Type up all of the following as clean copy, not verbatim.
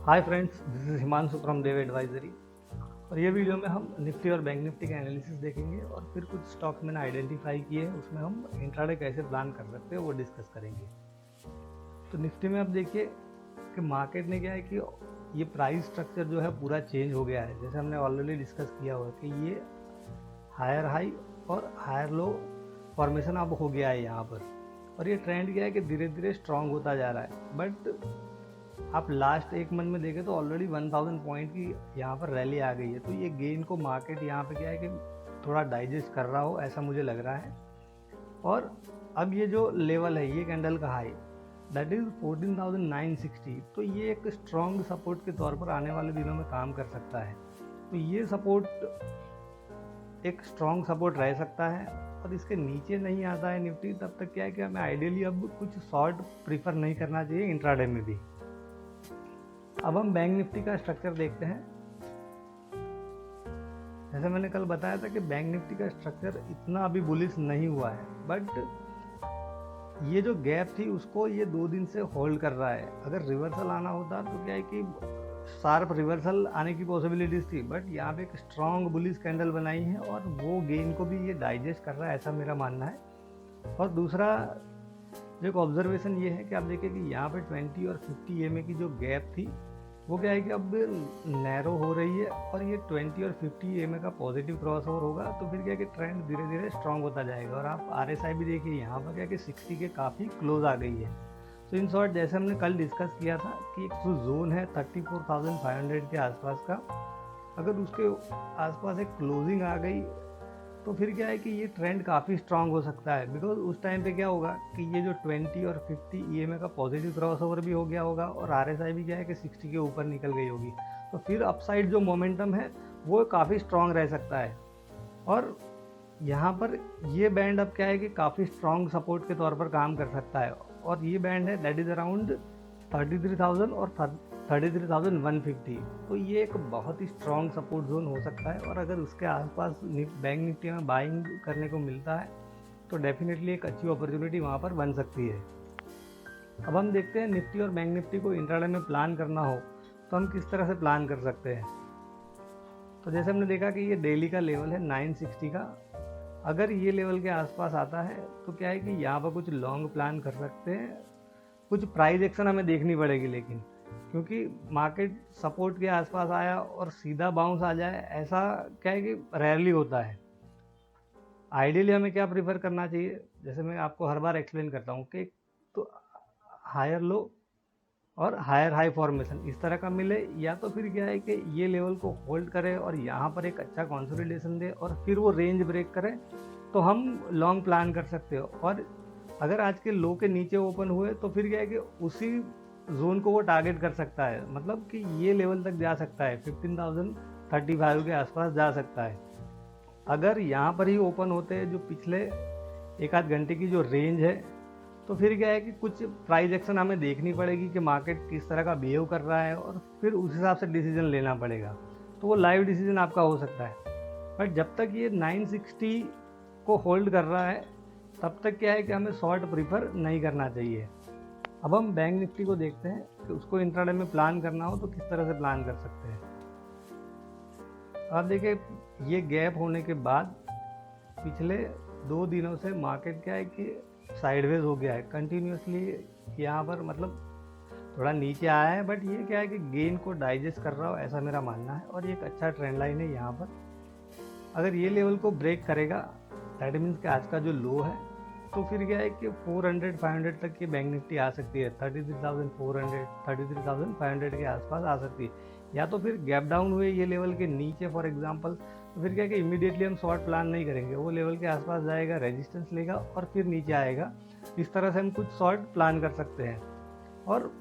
Hi friends, this is Himanshu from Dev advisory. और ये video में हम निफ्टी और बैंक निफ्टी का एनालिसिस देखेंगे और फिर कुछ स्टॉक्स मैंने आइडेंटिफाई किए हैं, उसमें हम इंट्राडे कैसे प्लान कर सकते हैं वो डिस्कस करेंगे। तो निफ्टी में आप देखिए कि मार्केट ने क्या है कि ये प्राइस स्ट्रक्चर जो है पूरा चेंज हो गया है। जैसे हमने ऑलरेडी डिस्कस किया हुआ कि ये हायर हाई और हायर लो फॉर्मेशन अब हो गया है यहाँ पर, और ये ट्रेंड क्या है कि धीरे धीरे स्ट्रांग होता जा रहा है। बट आप लास्ट एक मंथ में देखें तो ऑलरेडी 1000 पॉइंट की यहाँ पर रैली आ गई है। तो ये गेन को मार्केट यहाँ पे क्या है कि थोड़ा डाइजेस्ट कर रहा हो, ऐसा मुझे लग रहा है। और अब ये जो लेवल है, ये कैंडल का हाई दैट इज 14,960, तो ये एक स्ट्रॉन्ग सपोर्ट के तौर पर आने वाले दिनों में काम कर सकता है। तो ये सपोर्ट एक स्ट्रॉन्ग सपोर्ट रह सकता है, और इसके नीचे नहीं आता है निफ्टी, तब तक क्या है कि हमें आइडियली अब कुछ शॉर्ट प्रीफर नहीं करना चाहिए इंट्राडे में भी। अब हम बैंक निफ्टी का स्ट्रक्चर देखते हैं। जैसे मैंने कल बताया था कि बैंक निफ्टी का स्ट्रक्चर इतना अभी बुलिश नहीं हुआ है, बट ये जो गैप थी उसको ये 2 दिन से होल्ड कर रहा है। अगर रिवर्सल आना होता तो क्या है कि शार्प रिवर्सल आने की पॉसिबिलिटीज थी, बट यहाँ पे एक स्ट्रॉन्ग बुलिश कैंडल बनाई है और वो गेन को भी ये डाइजेस्ट कर रहा है, ऐसा मेरा मानना है। और दूसरा जो एक ऑब्जर्वेशन ये है कि आप देखिए कि यहाँ पे 20 और 50 EMA की जो गैप थी वो क्या है कि अब नैरो हो रही है, और ये 20 और 50 EMA का पॉजिटिव क्रॉस ओवर होगा तो फिर क्या है कि ट्रेंड धीरे धीरे स्ट्रांग होता जाएगा। और आप RSI भी देखिए यहाँ पर क्या है कि 60 के काफ़ी क्लोज आ गई है। तो इन शॉर्ट जैसे हमने कल डिस्कस किया था कि एक जो जोन है 34,500 के आसपास का, अगर उसके आसपास एक क्लोजिंग आ गई तो फिर क्या है कि ये ट्रेंड काफ़ी स्ट्रांग हो सकता है। बिकॉज उस टाइम पे क्या होगा कि ये जो 20 और 50 EMA का पॉजिटिव क्रॉस ओवर भी हो गया होगा, और RSI भी क्या है कि 60 के ऊपर निकल गई होगी। तो फिर अपसाइड जो मोमेंटम है वो काफ़ी स्ट्रांग रह सकता है। और यहाँ पर ये बैंड अब क्या है कि काफ़ी स्ट्रांग सपोर्ट के तौर पर काम कर सकता है, और ये बैंड है दैट इज़ अराउंड 33,000 और 33,150। तो ये एक बहुत ही स्ट्रॉन्ग सपोर्ट जोन हो सकता है, और अगर उसके आसपास बैंक निफ्टी में बाइंग करने को मिलता है तो डेफिनेटली एक अच्छी अपॉर्चुनिटी वहाँ पर बन सकती है। अब हम देखते हैं निफ्टी और बैंक निफ्टी को इंट्राडे में प्लान करना हो तो हम किस तरह से प्लान कर सकते हैं। तो जैसे हमने देखा कि ये डेली का लेवल है 960 का, अगर ये लेवल के आसपास आता है तो क्या है कि यहाँ पर कुछ लॉन्ग प्लान कर सकते हैं। कुछ प्राइस एक्शन हमें देखनी पड़ेगी, लेकिन क्योंकि मार्केट सपोर्ट के आसपास आया और सीधा बाउंस आ जाए, ऐसा क्या है कि रेयरली होता है। आइडियली हमें क्या प्रीफर करना चाहिए, जैसे मैं आपको हर बार एक्सप्लेन करता हूँ कि तो हायर लो और हायर हाई फॉर्मेशन इस तरह का मिले, या तो फिर क्या है कि ये लेवल को होल्ड करे और यहाँ पर एक अच्छा कंसोलिडेशन दे और फिर वो रेंज ब्रेक करे, तो हम लॉन्ग प्लान कर सकते हो। और अगर आज के लो के नीचे ओपन हुए तो फिर क्या है कि उसी जोन को वो टारगेट कर सकता है, मतलब कि ये लेवल तक जा सकता है, 15,035 के आसपास जा सकता है। अगर यहाँ पर ही ओपन होते हैं जो पिछले एक आध घंटे की जो रेंज है, तो फिर क्या है कि कुछ प्राइस एक्शन हमें देखनी पड़ेगी कि मार्केट किस तरह का बिहेव कर रहा है, और फिर उस हिसाब से डिसीजन लेना पड़ेगा। तो वो लाइव डिसीजन आपका हो सकता है। बट जब तक ये 960 को होल्ड कर रहा है तब तक क्या है कि हमें शॉर्ट प्रीफर नहीं करना चाहिए। अब हम बैंक निफ्टी को देखते हैं कि उसको इंट्राडे में प्लान करना हो तो किस तरह से प्लान कर सकते हैं। आप देखिए ये गैप होने के बाद पिछले 2 दिनों से मार्केट क्या है कि साइडवेज हो गया है कंटिन्यूसली, यहाँ पर मतलब थोड़ा नीचे आया है, बट ये क्या है कि गेन को डाइजेस्ट कर रहा हो, ऐसा मेरा मानना है। और ये एक अच्छा ट्रेंड लाइन है। यहाँ पर अगर ये लेवल को ब्रेक करेगा दैट मीन्स कि आज का जो लो है, तो फिर क्या है कि 400-500 तक की बैंक निफ्टी आ सकती है, 33,400 33,500 के आसपास आ सकती है। या तो फिर गैप डाउन हुए ये लेवल के नीचे फॉर एग्जांपल, तो फिर क्या है कि इमीडिएटली हम शॉर्ट प्लान नहीं करेंगे, वो लेवल के आसपास जाएगा, रेजिस्टेंस लेगा और फिर नीचे आएगा। इस तरह से हम कुछ शॉर्ट प्लान कर सकते हैं। और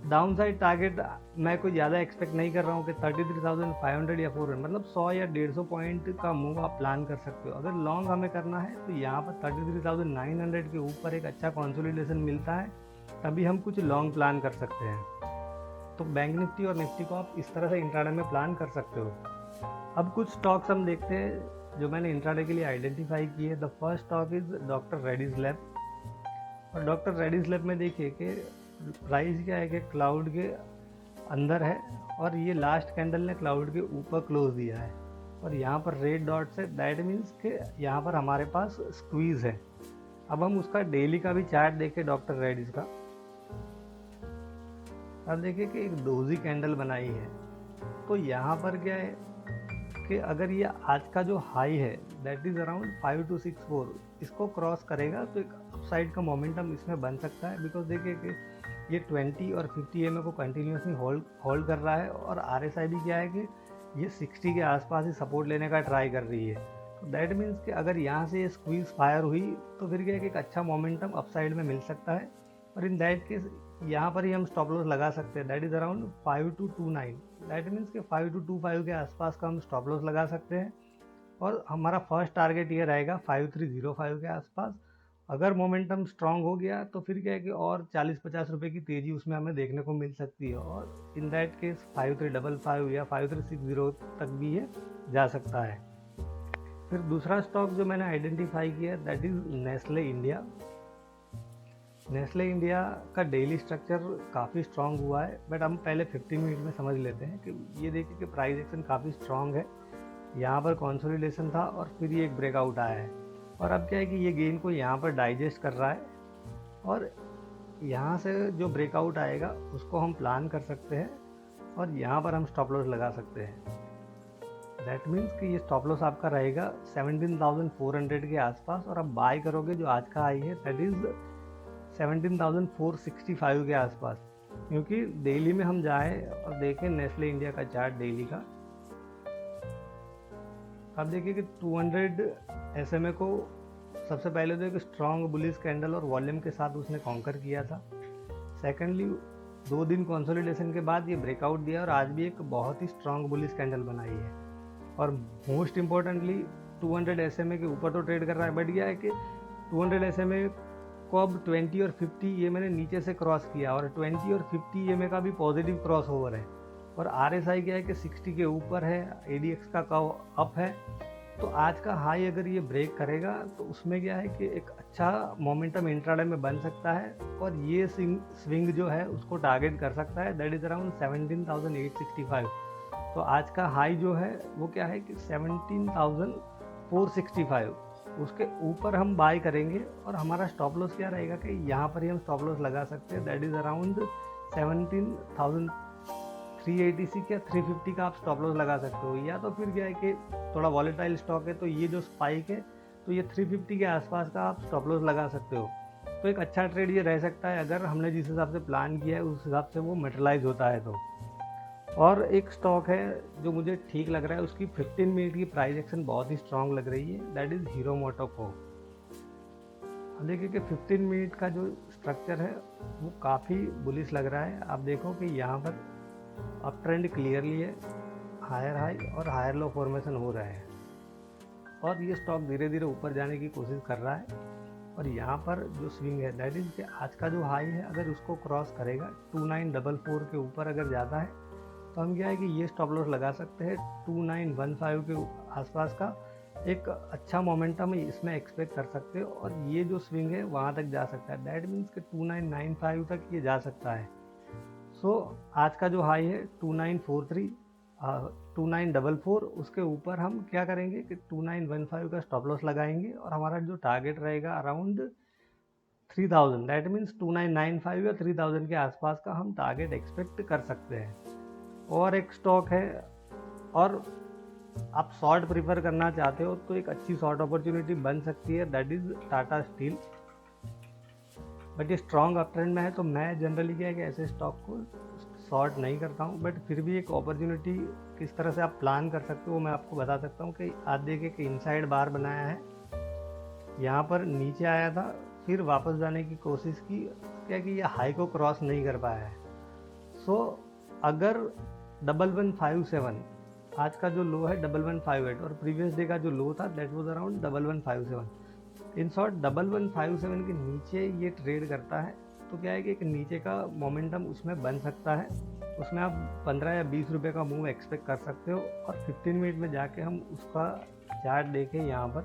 डाउन साइड टारगेट मैं कोई ज़्यादा एक्सपेक्ट नहीं कर रहा हूँ कि 33,500 या 400, मतलब 100 या 150 पॉइंट का मूव आप प्लान कर सकते हो। अगर लॉन्ग हमें करना है तो यहाँ पर 33,900 के ऊपर एक अच्छा कंसोलिडेशन मिलता है, तभी हम कुछ लॉन्ग प्लान कर सकते हैं। तो बैंक निफ्टी और निफ्टी को आप इस तरह से इंट्राडे में प्लान कर सकते हो। अब कुछ स्टॉक्स हम देखते हैं जो मैंने इंट्राडे के लिए आइडेंटिफाई किए। The first stock is doctor Reddy's lab. और डॉक्टर रेड्डीज लैब में देखिए कि प्राइस क्या है कि क्लाउड के अंदर है और ये लास्ट कैंडल ने क्लाउड के ऊपर क्लोज दिया है और यहाँ पर रेड डॉट्स है, दैट मीन्स कि यहाँ पर हमारे पास स्क्वीज है। अब हम उसका डेली का भी चार्ट देखें डॉक्टर रेड्डीज का। अब देखिए कि एक डोजी कैंडल बनाई है, तो यहाँ पर क्या है कि अगर ये आज का जो हाई है दैट इज़ अराउंड 5264, इसको क्रॉस करेगा तो एक अपसाइड का मोमेंटम इसमें बन सकता है। बिकॉज देखिए कि ये 20 और 50 EMA को कंटिन्यूसली होल्ड कर रहा है और RSI भी क्या है कि ये 60 के आसपास ही सपोर्ट लेने का ट्राई कर रही है। तो दैट मीन्स कि अगर यहाँ से ये स्क्वीज फायर हुई तो फिर क्या है कि एक अच्छा मोमेंटम अपसाइड में मिल सकता है और इन दैट केस यहाँ पर ही हम स्टॉप लॉस लगा सकते हैं, that is around 5229। That means कि 5225 के आसपास का हम स्टॉप लॉस लगा सकते हैं और हमारा फर्स्ट टारगेट ये रहेगा 5305 के आसपास। अगर मोमेंटम स्ट्रांग हो गया तो फिर क्या है कि और 40-50 रुपए की तेज़ी उसमें हमें देखने को मिल सकती है और इन दैट केस 5355 या 5360 तक भी ये जा सकता है। फिर दूसरा स्टॉक जो मैंने आइडेंटिफाई किया है that is Nestle India. Nestle India का डेली स्ट्रक्चर काफ़ी स्ट्रांग हुआ है, बट हम पहले 15 मिनट में समझ लेते हैं कि ये देखिए कि प्राइस एक्शन काफ़ी स्ट्रांग है। यहाँ पर कंसोलिडेशन था और फिर ये एक ब्रेकआउट आया है और अब क्या है कि ये गेन को यहाँ पर डाइजेस्ट कर रहा है और यहाँ से जो ब्रेकआउट आएगा उसको हम प्लान कर सकते हैं और यहाँ पर हम स्टॉप लॉस लगा सकते हैं। दैट मीन्स कि ये स्टॉप लॉस आपका रहेगा 17,400 के आसपास और आप बाय करोगे जो आज का हाई है दैट इज़ 17,465 के आसपास। क्योंकि डेली में हम जाएं और देखें नेस्ले इंडिया का चार्ट डेली का, आप देखिए कि 200 SMA को सबसे पहले तो एक स्ट्रॉन्ग बुलिश कैंडल और वॉल्यूम के साथ उसने कॉन्कर किया था। सेकेंडली 2 दिन कंसोलिडेशन के बाद ये ब्रेकआउट दिया और आज भी एक बहुत ही स्ट्रॉन्ग बुलिश कैंडल बनाई है और मोस्ट इम्पोर्टेंटली 200 SMA के ऊपर तो ट्रेड कर रहा है, बट यह है कि 200 SMA को अब 20 और 50 ये मैंने नीचे से क्रॉस किया और 20 और 50 EMA का भी पॉजिटिव क्रॉस ओवर है और RSI क्या है कि 60 के ऊपर है, ADX का कर्व अप है। तो आज का हाई अगर ये ब्रेक करेगा तो उसमें क्या है कि एक अच्छा मोमेंटम इंट्राडे में बन सकता है और ये स्विंग जो है उसको टारगेट कर सकता है, दैट इज़ अराउंड 17,865। तो आज का हाई जो है वो क्या है कि 17,465, उसके ऊपर हम बाय करेंगे और हमारा स्टॉप लॉस क्या रहेगा कि यहाँ पर ही हम स्टॉप लॉस लगा सकते हैं, दैट इज़ अराउंड 17,386 या 350 का आप स्टॉप लॉस लगा सकते हो। या तो फिर क्या है कि थोड़ा वॉलेटाइल स्टॉक है तो ये जो स्पाइक है तो ये 350 के आसपास का आप स्टॉप लॉस लगा सकते हो। तो एक अच्छा ट्रेड ये रह सकता है अगर हमने जिस हिसाब से प्लान किया है उस हिसाब से वो मटेरियलाइज होता है तो। और एक स्टॉक है जो मुझे ठीक लग रहा है, उसकी 15 मिनट की प्राइस एक्शन बहुत ही स्ट्रांग लग रही है, दैट इज़ हीरो मोटोको। देखिए कि 15 मिनट का जो स्ट्रक्चर है वो काफ़ी बुलिश लग रहा है। आप देखो कि यहाँ पर अप ट्रेंड क्लियरली है, हायर हाई और हायर लो फॉर्मेशन हो रहा है और ये स्टॉक धीरे धीरे ऊपर जाने की कोशिश कर रहा है और यहाँ पर जो स्विंग है दैट इज़ कि आज का जो हाई है अगर उसको क्रॉस करेगा 2944 के ऊपर अगर जाता है तो हम क्या है कि ये स्टॉप लॉस लगा सकते हैं 2915 के आसपास का एक अच्छा मोमेंटम इसमें एक्सपेक्ट कर सकते हो और ये जो स्विंग है वहाँ तक जा सकता है, दैट मीन्स कि 2995 तक ये जा सकता है। सो आज का जो हाई है 2943 2944, उसके ऊपर हम क्या करेंगे कि 2915 का स्टॉप लॉस लगाएंगे और हमारा जो टारगेट रहेगा अराउंड 3000, दैट मीन्स 2995 या 3000 के आसपास का हम टारगेट एक्सपेक्ट कर सकते हैं। और एक स्टॉक है और आप शॉर्ट प्रीफर करना चाहते हो तो एक अच्छी शॉर्ट अपॉर्चुनिटी बन सकती है, that is Tata steel. But ये स्ट्रॉन्ग अप ट्रेंड में है तो मैं जनरली क्या है कि ऐसे स्टॉक को शॉर्ट नहीं करता हूँ, बट फिर भी एक अपॉर्चुनिटी किस तरह से आप प्लान कर सकते हो मैं आपको बता सकता हूँ कि आज देखिए कि इनसाइड बार बनाया है, यहाँ पर नीचे आया था फिर वापस जाने की कोशिश की, क्या कि ये हाई को क्रॉस नहीं कर पाया है। सो अगर 1157 आज का जो लो है 1158 और प्रीवियस डे का जो लो था that was around 1157, in short 1157 के नीचे ये ट्रेड करता है तो क्या है कि एक नीचे का मोमेंटम उसमें बन सकता है, उसमें आप 15 या 20 रुपये का मूव एक्सपेक्ट कर सकते हो। और 15 मिनट में जाके हम उसका चार्ट देखें, यहाँ पर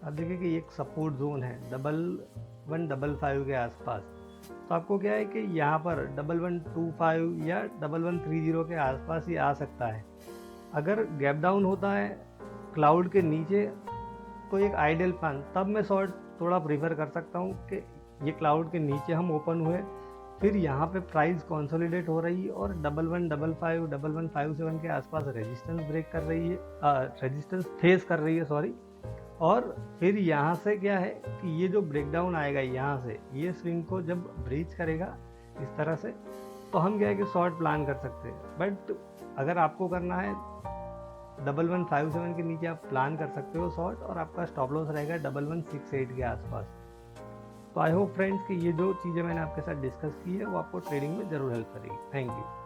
आप देखिए कि एक सपोर्ट जोन है 1155 के आसपास, तो आपको क्या है कि यहाँ पर 1125 या 1130 के आसपास ही आ सकता है। अगर गैप डाउन होता है क्लाउड के नीचे तो एक आइडियल प्लान, तब मैं शॉर्ट थोड़ा प्रीफर कर सकता हूँ कि ये क्लाउड के नीचे हम ओपन हुए, फिर यहाँ पे प्राइस कंसोलिडेट हो रही है और 1155 1157 के आसपास रेजिस्टेंस ब्रेक कर रही है, रेजिस्टेंस फेस कर रही है सॉरी। और फिर यहाँ से क्या है कि ये जो ब्रेकडाउन आएगा यहाँ से, ये स्विंग को जब ब्रीच करेगा इस तरह से, तो हम क्या है कि शॉर्ट प्लान कर सकते हैं। बट अगर आपको करना है 1157 के नीचे आप प्लान कर सकते हो शॉर्ट, और आपका स्टॉप लॉस रहेगा 1168 के आसपास। तो आई होप फ्रेंड्स कि ये जो चीज़ें मैंने आपके साथ डिस्कस की है वो आपको ट्रेडिंग में ज़रूर हेल्प करेगी। Thank you.